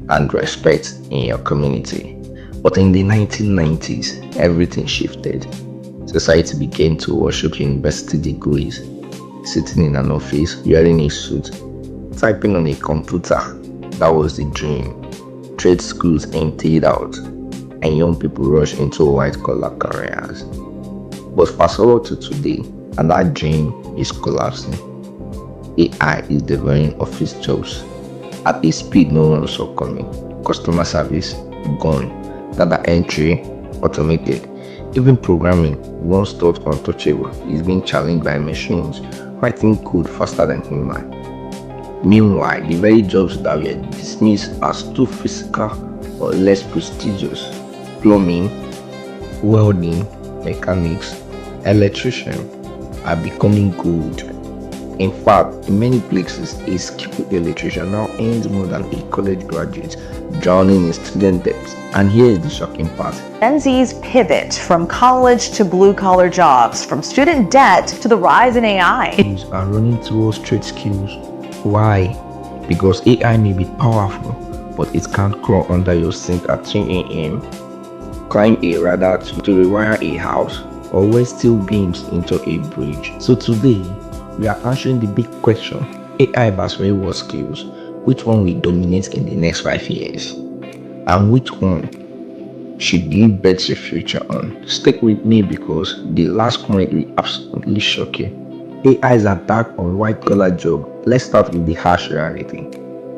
and respect in your community. But in the 1990s, everything shifted. Society began to worship university degrees, sitting in an office, wearing a suit, typing on a computer. That was the dream. Trade schools emptied out, and young people rushed into white collar careers. But fast forward to today, and that dream is collapsing. AI is devouring office jobs at a speed no one saw coming. Customer service, gone. Data entry, automated. Even programming, once thought untouchable, is being challenged by machines writing code faster than human. Meanwhile, the very jobs that were dismissed as too physical or less prestigious, plumbing, welding, mechanics, electrician, are becoming gold. In fact, in many places, a skilled electrician now earns more than a college graduate, drowning in student debts. And here is the shocking part. Gen Z's pivot from college to blue-collar jobs, from student debt to the rise in AI. Kids are running towards trade skills. Why? Because AI may be powerful, but it can't crawl under your sink at 3 a.m., climb a ladder to rewire a house, or waste steel beams into a bridge. So today, we are answering the big question: AI versus real world skills. Which one will dominate in the next 5 years? And which one should give bet your future on? Stick with me because the last point will absolutely shock you. AI's attack on white collar job. Let's start with the harsh reality.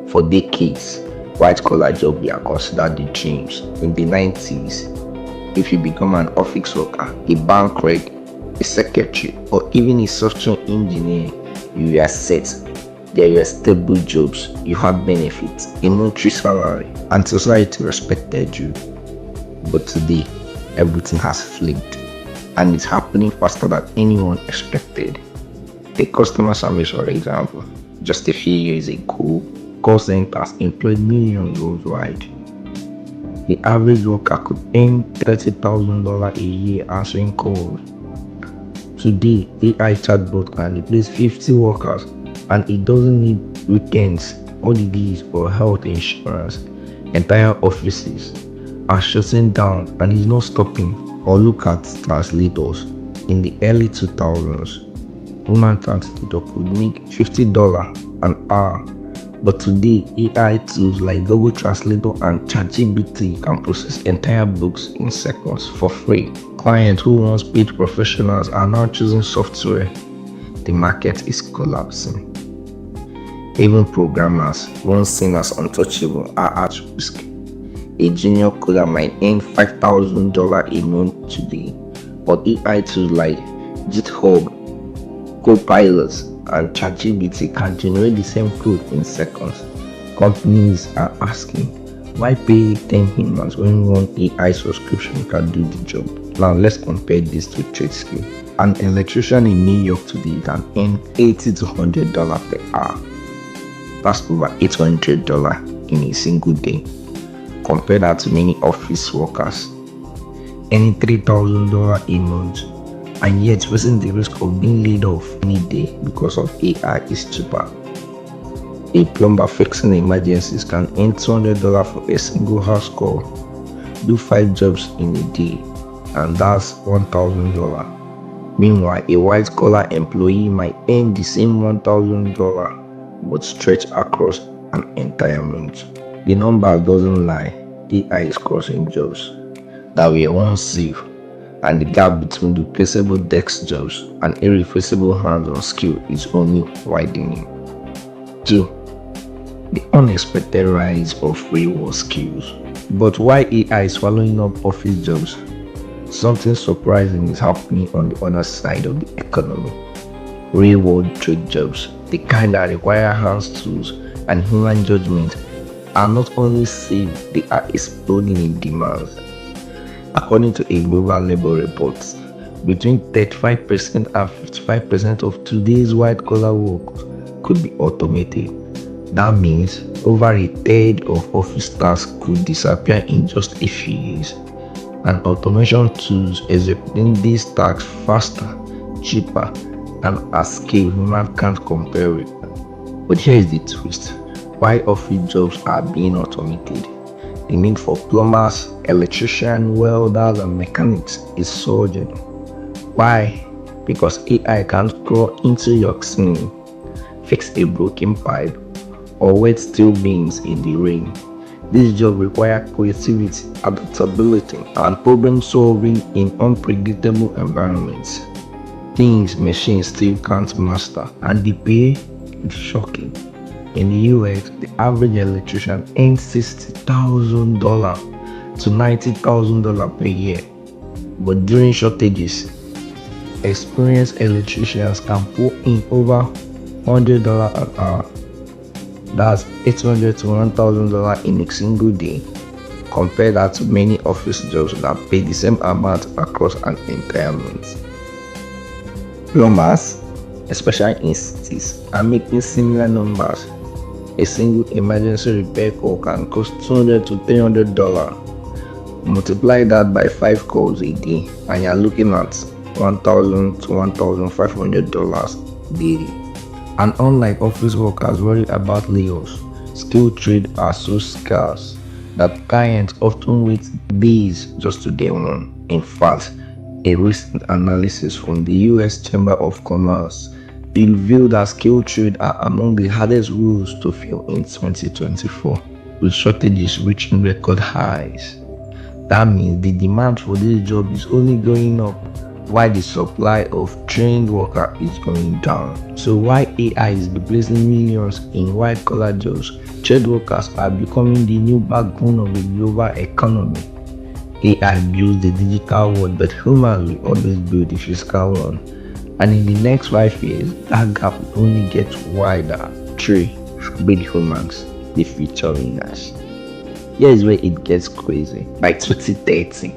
For decades, white collar jobs were considered the dreams. In the 90s, if you become an office worker, a bank rec, a secretary, or even a software engineer, you were set. There were stable jobs, you had benefits, a monthly salary, and society respected you. But today, everything has flipped, and it's happening faster than anyone expected. Take customer service, for example. Just a few years ago, call centers employed millions worldwide. The average worker could earn $30,000 a year answering calls. Today, AI chatbot can replace 50 workers, and it doesn't need weekends, holidays, or health insurance. Entire offices are shutting down and is not stopping. Or look at translators. In the early 2000s, human translator could make $50 an hour. But today, AI tools like Google Translator and ChatGPT can process entire books in seconds for free. Clients who once paid professionals are now choosing software. The market is collapsing. Even programmers, once seen as untouchable, are at risk. A junior coder might earn $5,000 a month today, but AI tools like GitHub, Copilots, and ChatGPT can generate the same code in seconds. Companies are asking, why pay 10 humans when one AI subscription can do the job? Now let's compare this to trade skill. An electrician in New York today can earn $80 to $100 per hour. That's over $800 in a single day. Compare that to many office workers earning $3,000 a month, and yet facing the risk of being laid off any day because of AI is cheaper. A plumber fixing emergencies can earn $200 for a single house call, do 5 jobs in a day, and that's $1,000. Meanwhile, a white collar employee might earn the same $1,000 but stretch across an entire month. The number doesn't lie. AI is crossing jobs that were once safe, and the gap between replaceable desk jobs and irreplaceable hands-on skill is only widening. 2. The unexpected rise of real-world skills. But why AI is swallowing up office jobs? Something surprising is happening on the other side of the economy. Real-world trade jobs, the kind that require hands tools and human judgment, are not only safe, they are exploding in demand. According to a global labor report, between 35% and 55% of today's white-collar work could be automated. That means over a third of office tasks could disappear in just a few years. And automation tools executing these tasks faster, cheaper, and at scale human can't compare with. But here is the twist. Why office jobs are being automated. The need for plumbers, electricians, welders, and mechanics is surging. Why? Because AI can crawl into your ceiling, fix a broken pipe, or wet steel beams in the rain. This job requires creativity, adaptability, and problem solving in unpredictable environments. Things machines still can't master, and the pay is shocking. In the US, the average electrician earns $60,000 to $90,000 per year. But during shortages, experienced electricians can pull in over $100 an hour. That's $800 to $1,000 in a single day. Compare that to many office jobs that pay the same amount across an entire month. Plumbers, especially in cities, are making similar numbers. A single emergency repair call can cost $200 to $300. Multiply that by 5 calls a day, and you're looking at $1,000 to $1,500 daily. And unlike office workers worried about layoffs, skilled trades are so scarce that clients often wait days just to get one. In fact, a recent analysis from the US Chamber of Commerce revealed that skilled trades are among the hardest roles to fill in 2024, with shortages reaching record highs. That means the demand for this job is only going up while the supply of trained workers is going down. So while AI is replacing millions in white-collar jobs, trade workers are becoming the new backbone of the global economy. AI builds the digital world, but humans will always build the physical one. And in the next 5 years, that gap will only get wider. 3. Hybrid humans, the future winners. Here is where it gets crazy. By 2030,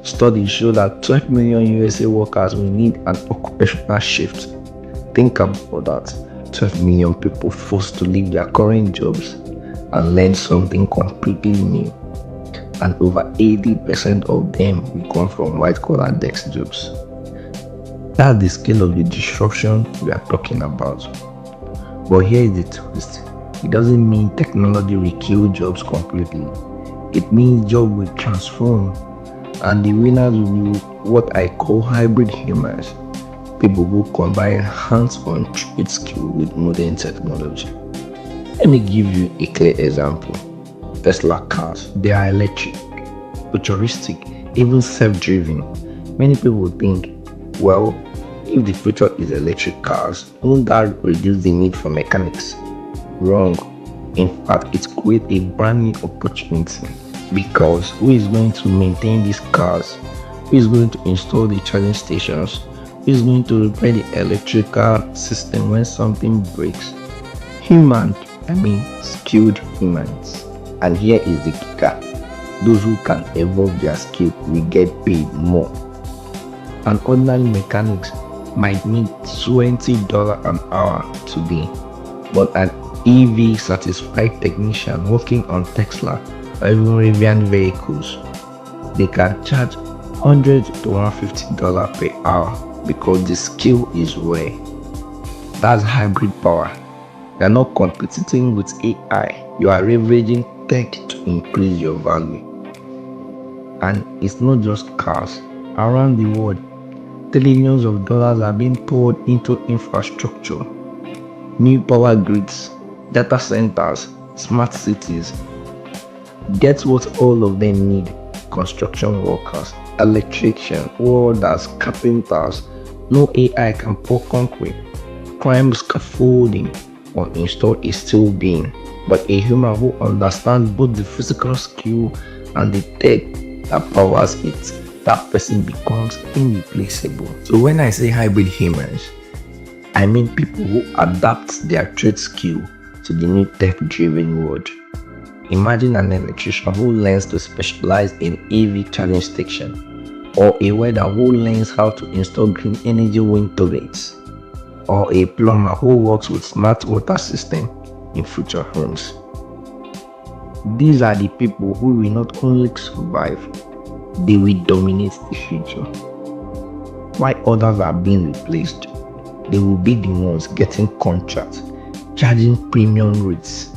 studies show that 12 million USA workers will need an occupational shift. Think about that. 12 million people forced to leave their current jobs and learn something completely new. And over 80% of them will come from white-collar desk jobs. That's the scale of the disruption we are talking about. But here is the twist. It doesn't mean technology will kill jobs completely. It means jobs will transform, and the winners will be what I call hybrid humans. People who combine hands-on trade skill with modern technology. Let me give you a clear example. Tesla cars, they are electric, futuristic, even self-driven. Many people think, well, if the future is electric cars, won't that reduce the need for mechanics? Wrong. In fact, it creates a brand new opportunity, because who is going to maintain these cars? Who is going to install the charging stations? Who is going to repair the electrical system when something breaks? Skilled humans. And here is the kicker. Those who can evolve their skill will get paid more. And ordinary mechanics might make $20 an hour today, but an EV satisfied technician working on Tesla or even Rivian vehicles, they can charge $100 to $150 per hour because the skill is rare. That's hybrid power. You are not competing with AI, you are leveraging tech to increase your value. And it's not just cars. Around the world, trillions of dollars are being poured into infrastructure. New power grids, data centers, smart cities. Get what all of them need: construction workers, electricians, welders, carpenters. No AI can pour concrete, climb scaffolding, or install a steel beam, but a human who understands both the physical skill and the tech that powers it, that person becomes irreplaceable. So when I say hybrid humans, I mean people who adapt their trade skill to the new tech-driven world. Imagine an electrician who learns to specialize in EV charging station, or a welder who learns how to install green energy wind turbines, or a plumber who works with smart water system in future homes. These are the people who will not only survive, they will dominate the future. While others are being replaced, they will be the ones getting contracts, charging premium rates,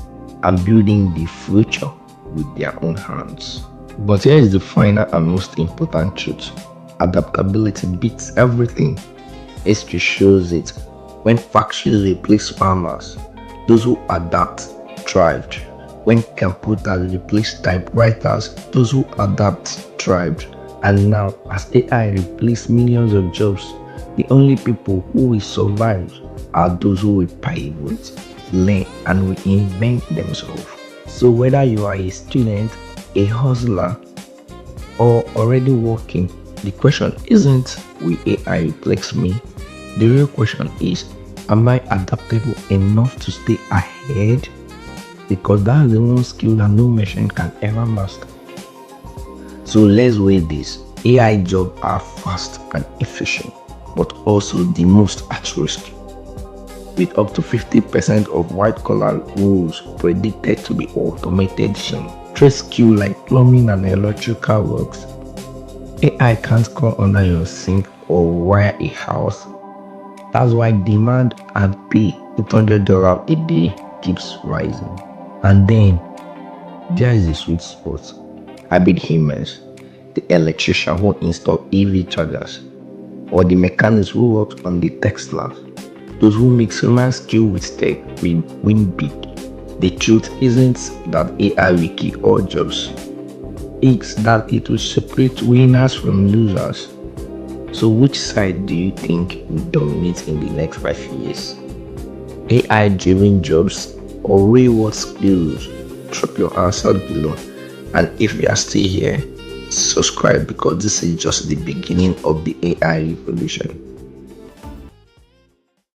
and building the future with their own hands. But here is the final and most important truth: adaptability beats everything. History shows it. When factories replaced farmers, those who adapt thrived. When computers replaced typewriters, those who adapt thrived. And now, as AI replaced millions of jobs, the only people who will survive are those who will pivot, learn, and will invent themselves. So whether you are a student, a hustler, or already working, the question isn't will AI replace me? The real question is, am I adaptable enough to stay ahead? Because that's the one skill that no machine can ever master. So let's weigh this. AI jobs are fast and efficient, but also the most at risk. With up to 50% of white-collar roles predicted to be automated soon. Trade skills like plumbing and electrical works, AI can't crawl under your sink or wire a house. That's why demand and pay $800 a day keeps rising. And then there is the sweet spot. Hybrid humans, the electrician who install EV chargers, or the mechanics who work on the Teslas. Those who mix human skill with tech will win big. The truth isn't that AI will kill all jobs. It's that it will separate winners from losers. So which side do you think will dominate in the next 5 years? AI-driven jobs or real-world skills? Drop your answer below. And if you are still here, subscribe because this is just the beginning of the AI revolution.